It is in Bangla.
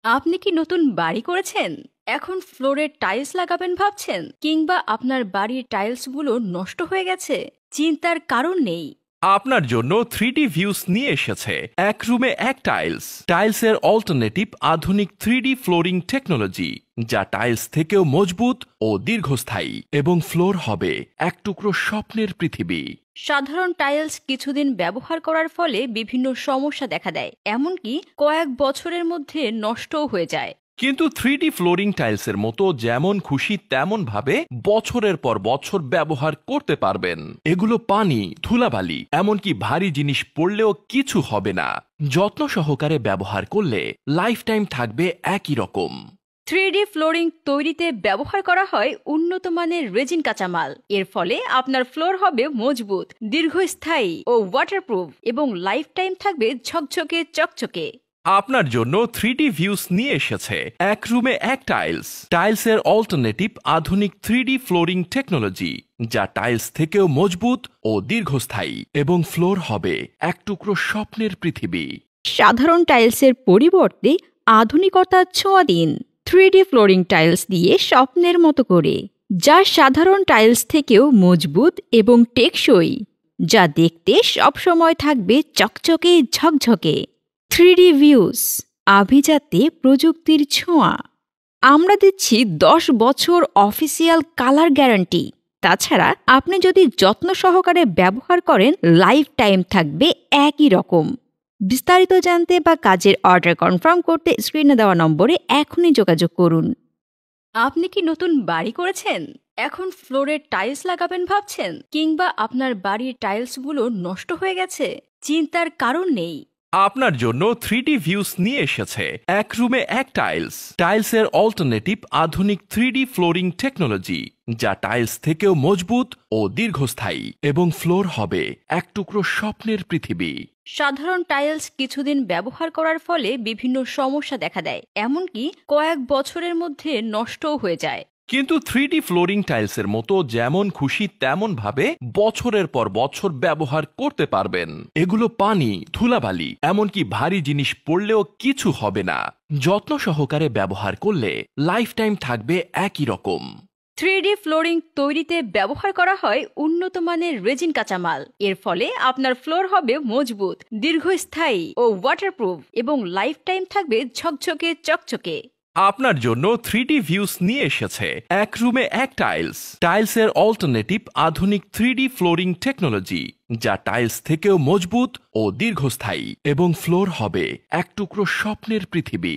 আপনি কি নতুন বাড়ি করেছেন? এখন ফ্লোরে টাইলস লাগাবেন ভাবছেন, কিংবা আপনার বাড়ির টাইলসগুলো নষ্ট হয়ে গেছে? চিন্তার কারণ নেই। আপনার জন্য 3D ভিউস নিয়ে এসেছে এক রুমে এক টাইলস। টাইলসের অল্টারনেটিভ আধুনিক 3D ফ্লোরিং টেকনোলজি, যা টাইলস থেকেও মজবুত ও দীর্ঘস্থায়ী, এবং ফ্লোর হবে এক টুকরো স্বপ্নের পৃথিবী। সাধারণ টাইলস কিছুদিন ব্যবহার করার ফলে বিভিন্ন সমস্যা দেখা দেয়, এমনকি কয়েক বছরের মধ্যে নষ্টও হয়ে যায়। কিন্তু 3D ফ্লোরিং টাইলসের মতো যেমন খুশি তেমন ভাবে বছরের পর বছর ব্যবহার করতে পারবেন। এগুলো পানি, ধুলাবালি, এমনকি ভারী জিনিস পড়লেও কিছু হবে না। যত্ন সহকারে ব্যবহার করলে লাইফ টাইম থাকবে একই রকম। 3D ফ্লোরিং তৈরিতে ব্যবহার করা হয় উন্নত মানের রেজিন কাঁচামাল। এর ফলে আপনার ফ্লোর হবে মজবুত, দীর্ঘস্থায়ী ও ওয়াটারপ্রুফ, এবং লাইফ টাইম থাকবে ঝকঝকে চকচকে। আপনার জন্য 3D ভিউস নিয়ে এসেছে এক রুমে এক টাইলস। টাইলসের অল্টারনেটিভ আধুনিক 3D ফ্লোরিং টেকনোলজি, যা টাইলস থেকেও মজবুত ও দীর্ঘস্থায়ী, এবং ফ্লোর হবে এক টুকরো স্বপ্নের পৃথিবী। সাধারণ টাইলসের পরিবর্তে আধুনিকতার ছোঁয়া দিন 3D ফ্লোরিং টাইলস দিয়ে স্বপ্নের মতো করে, যা সাধারণ টাইলস থেকেও মজবুত এবং টেকসই, যা দেখতে সবসময় থাকবে চকচকে ঝকঝকে। 3D ভিউস, আভিজাত্যে প্রযুক্তির ছোঁয়া। আমরা দিচ্ছি 10 বছর অফিসিয়াল কালার গ্যারান্টি। তাছাড়া আপনি যদি যত্ন সহকারে ব্যবহার করেন, লাইফ টাইম থাকবে একই রকম। বিস্তারিত জানতে বা কাজের অর্ডার কনফার্ম করতে স্ক্রিনে দেওয়া নম্বরে এখনই যোগাযোগ করুন। আপনি কি নতুন বাড়ি করেছেন? এখন ফ্লোরে টাইলস লাগাবেন ভাবছেন, কিংবা আপনার বাড়ির টাইলসগুলো নষ্ট হয়ে গেছে? চিন্তার কারণ নেই। আপনার জন্য 3D ভিউস নিয়ে এসেছে এক রুমে এক টাইলস। টাইলসের অল্টারনেটিভ আধুনিক 3D ফ্লোরিং টেকনোলজি, যা টাইলস থেকেও মজবুত ও দীর্ঘস্থায়ী, এবং ফ্লোর হবে এক টুকরো স্বপ্নের পৃথিবী। সাধারণ টাইলস কিছুদিন ব্যবহার করার ফলে বিভিন্ন সমস্যা দেখা দেয়, এমনকি কয়েক বছরের মধ্যে নষ্টও হয়ে যায়। কিন্তু 3D ফ্লোরিং টাইলসের মতো যেমন খুশি তেমন ভাবে বছরের পর বছর ব্যবহার করতে পারবেন। এগুলো পানি, ধুলাবালি, এমনকি ভারী জিনিস পড়লেও কিছু হবে না। যত্ন সহকারে ব্যবহার করলে লাইফ টাইম থাকবে একই রকম। 3D ফ্লোরিং তৈরিতে ব্যবহার করা হয় উন্নত মানের রেজিন কাঁচামাল। এর ফলে আপনার ফ্লোর হবে মজবুত, দীর্ঘস্থায়ী ও ওয়াটারপ্রুফ, এবং লাইফ টাইম থাকবে ঝকঝকে চকচকে। আপনার জন্য 3D ভিউস নিয়ে এসেছে এক রুমে এক টাইলস। টাইলসের অল্টারনেটিভ আধুনিক 3D ফ্লোরিং টেকনোলজি, যা টাইলস থেকেও মজবুত ও দীর্ঘস্থায়ী, এবং ফ্লোর হবে এক টুকরো স্বপ্নের পৃথিবী।